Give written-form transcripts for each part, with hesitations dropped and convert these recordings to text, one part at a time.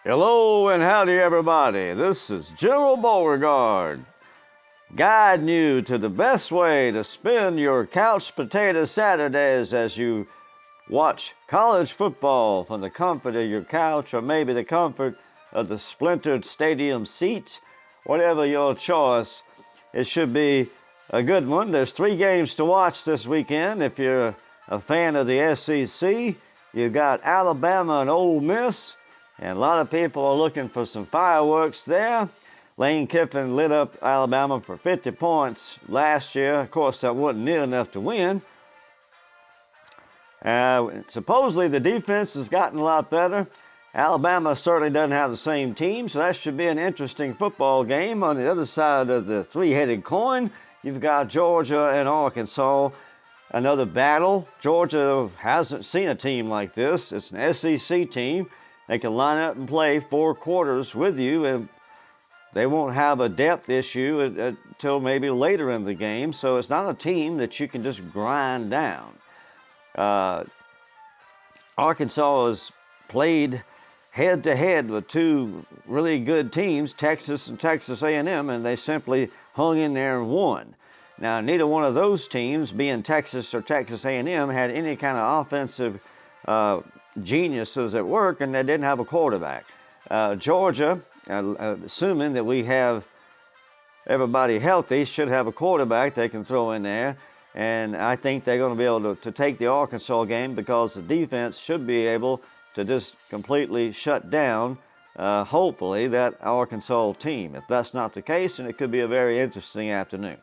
Hello and howdy everybody. This is General Beauregard, guiding you to the best way to spend your couch potato Saturdays as you watch college football from the comfort of your couch or maybe the comfort of the splintered stadium seats. Whatever your choice, it should be a good one. There's 3 games to watch this weekend. If you're a fan of the SEC, you've got Alabama and Ole Miss. And a lot of people are looking for some fireworks there. Lane Kiffin lit up Alabama for 50 points last year. Of course, that wasn't near enough to win. Supposedly, the defense has gotten a lot better. Alabama certainly doesn't have the same team, so that should be an interesting football game. On the other side of the three-headed coin, you've got Georgia and Arkansas. Another battle. Georgia hasn't seen a team like this. It's an SEC team. They can line up and play 4 quarters with you, and they won't have a depth issue until maybe later in the game. So it's not a team that you can just grind down. Arkansas has played head-to-head with 2 really good teams, Texas and Texas A&M, and they simply hung in there and won. Now, neither one of those teams, being Texas or Texas A&M, had any kind of offensive geniuses at work, and they didn't have a quarterback. Georgia, assuming that we have everybody healthy, should have a quarterback they can throw in there, and I think they're going to be able to take the Arkansas game because the defense should be able to just completely shut down, hopefully, that Arkansas team. If that's not the case, then it could be a very interesting afternoon.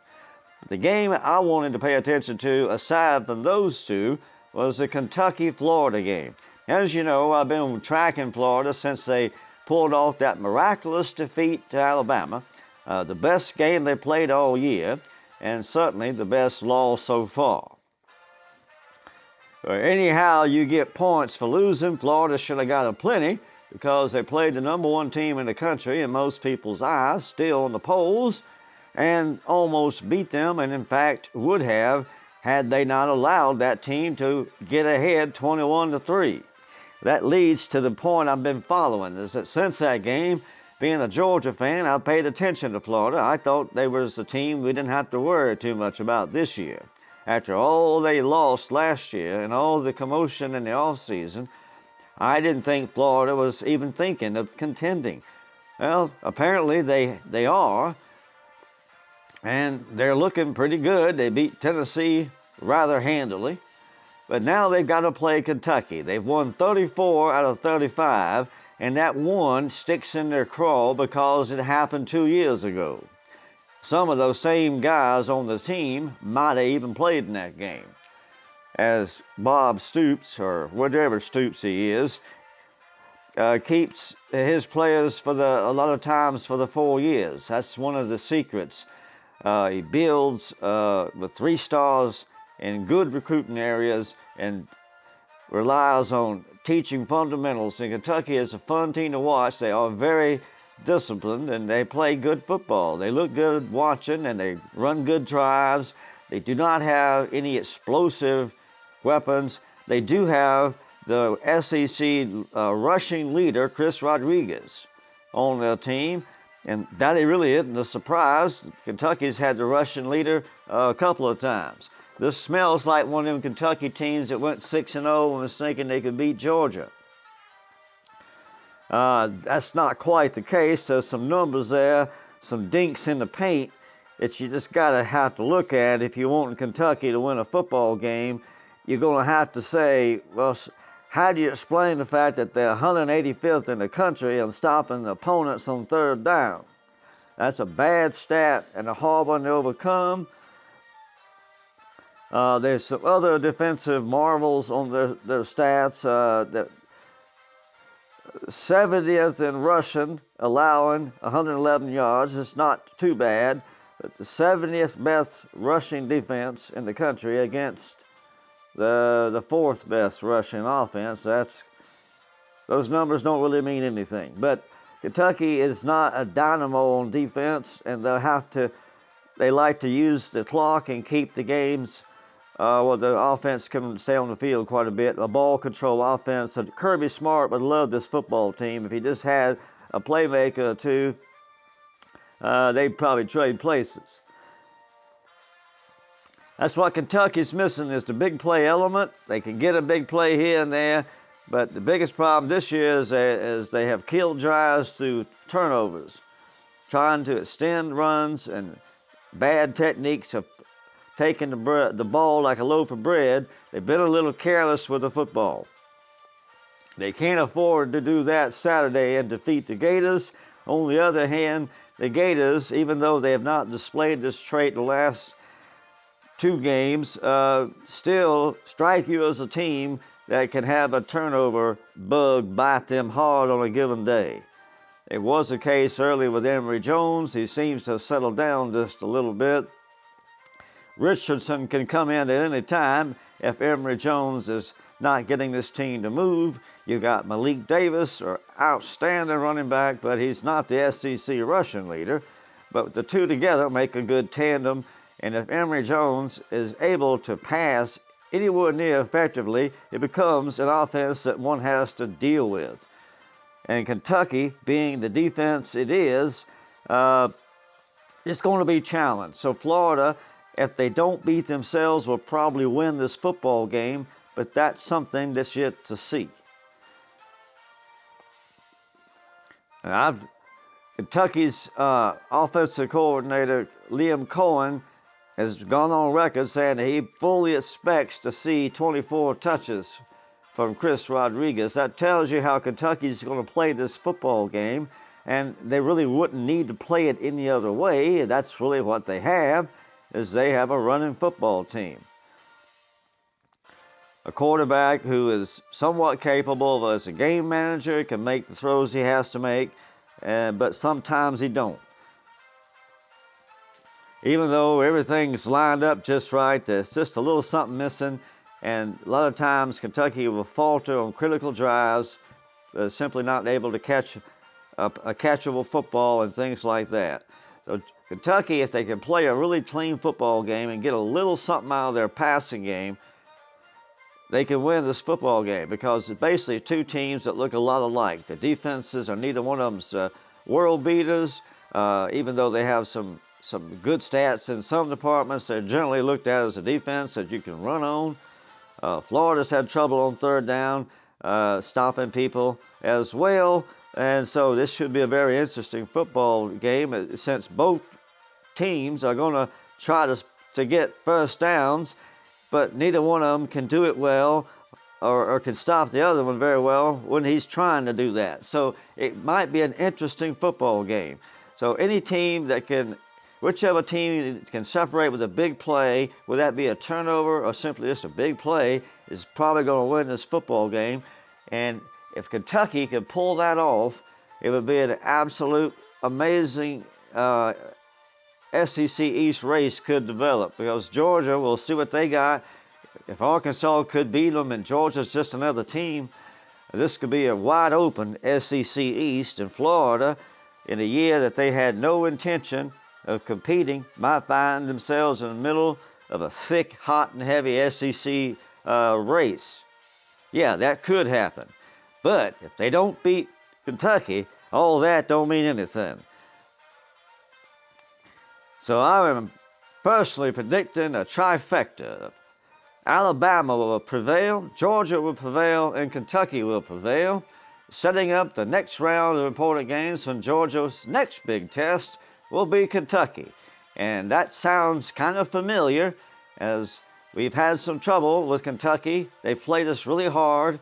The game I wanted to pay attention to, aside from those 2, was the Kentucky-Florida game. As you know, I've been tracking Florida since they pulled off that miraculous defeat to Alabama, the best game they played all year, and certainly the best loss so far. Anyhow, you get points for losing. Florida should have got a plenty because they played the number 1 team in the country in most people's eyes, still in the polls, and almost beat them, and in fact would have had they not allowed that team to get ahead 21-3. That leads to the point I've been following, is that since that game, being a Georgia fan, I've paid attention to Florida. I thought they was a team we didn't have to worry too much about this year. After all they lost last year and all the commotion in the offseason, I didn't think Florida was even thinking of contending. Well, apparently they are, and they're looking pretty good. They beat Tennessee rather handily. But now they've got to play Kentucky. They've won 34 out of 35, and that one sticks in their craw because it happened 2 years ago. Some of those same guys on the team might have even played in that game. As Bob Stoops, or whatever Stoops he is, keeps his players a lot of times for the 4 years. That's one of the secrets. He builds with 3 stars in good recruiting areas and relies on teaching fundamentals. And Kentucky is a fun team to watch. They are very disciplined and they play good football. They look good watching and they run good drives. They do not have any explosive weapons. They do have the SEC rushing leader, Chris Rodriguez, on their team. And that really isn't a surprise. Kentucky's had the rushing leader a couple of times. This smells like one of them Kentucky teams that went 6-0 and was thinking they could beat Georgia. That's not quite the case. There's some numbers there, some dinks in the paint that you just have to look at. If you want Kentucky to win a football game, you're going to have to say, well, how do you explain the fact that they're 185th in the country and stopping the opponents on 3rd down? That's a bad stat and a hard one to overcome. There's some other defensive marvels on their stats. That 70th in rushing, allowing 111 yards. It's not too bad. But the 70th best rushing defense in the country against the 4th best rushing offense. Those numbers don't really mean anything. But Kentucky is not a dynamo on defense, and they like to use the clock and keep the games well, the offense can stay on the field quite a bit. A ball control offense. So Kirby Smart would love this football team. If he just had a playmaker or two, they'd probably trade places. That's what Kentucky's missing, is the big play element. They can get a big play here and there, but the biggest problem this year is they have killed drives through turnovers, trying to extend runs, and bad techniques of taking the ball like a loaf of bread. They've been a little careless with the football. They can't afford to do that Saturday and defeat the Gators. On the other hand, the Gators, even though they have not displayed this trait the last 2 games, still strike you as a team that can have a turnover bug bite them hard on a given day. It was the case early with Emory Jones. He seems to have settled down just a little bit. Richardson can come in at any time if Emory Jones is not getting this team to move. You got Malik Davis, an outstanding running back, but he's not the SEC rushing leader. But the two together make a good tandem. And if Emory Jones is able to pass anywhere near effectively, it becomes an offense that one has to deal with. And Kentucky, being the defense it is, it's going to be challenged. So Florida, if they don't beat themselves, will probably win this football game, but that's something that's yet to see. And Kentucky's offensive coordinator, Liam Cohen, has gone on record saying that he fully expects to see 24 touches from Chris Rodriguez. That tells you how Kentucky's going to play this football game, and they really wouldn't need to play it any other way. That's really what they have, is they have a running football team. A quarterback who is somewhat capable as a game manager, can make the throws he has to make, but sometimes he don't. Even though everything's lined up just right, there's just a little something missing, and a lot of times Kentucky will falter on critical drives, simply not able to catch a catchable football and things like that. So Kentucky, if they can play a really clean football game and get a little something out of their passing game, they can win this football game, because it's basically 2 teams that look a lot alike. The defenses are neither one of them's world beaters, even though they have some good stats in some departments. They're generally looked at as a defense that you can run on. Florida's had trouble on 3rd down, stopping people as well. And so this should be a very interesting football game, since both teams are going to try to get first downs, but neither one of them can do it well, or can stop the other one very well when he's trying to do that. So it might be an interesting football game. So any team that can, whichever team can separate with a big play, whether that be a turnover or simply just a big play, is probably going to win this football game. And if Kentucky can pull that off, it would be an absolute amazing SEC East race could develop, because Georgia, will see what they got. If Arkansas could beat them and Georgia's just another team, this could be a wide open SEC East. And Florida, in a year that they had no intention of competing, might find themselves in the middle of a thick, hot, and heavy SEC race. Yeah, that could happen. But if they don't beat Kentucky, all that don't mean anything. So I am personally predicting a trifecta. Alabama will prevail, Georgia will prevail, and Kentucky will prevail, setting up the next round of important games when Georgia's next big test will be Kentucky. And that sounds kind of familiar, as we've had some trouble with Kentucky. They played us really hard,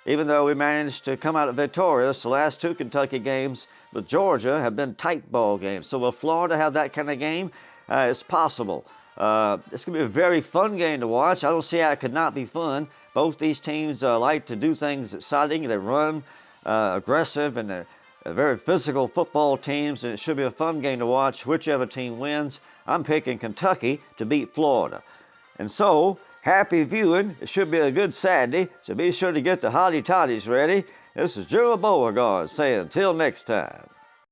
even though we managed to come out victorious. The last 2 Kentucky games with Georgia have been tight ball games. So will Florida have that kind of game? It's possible. It's going to be a very fun game to watch. I don't see how it could not be fun. Both these teams like to do things exciting. They run aggressive, and they're very physical football teams, and it should be a fun game to watch. Whichever team wins, I'm picking Kentucky to beat Florida. And so, happy viewing. It should be a good Saturday, so be sure to get the hottie toddies ready. This is Gerald Beauregard saying until next time.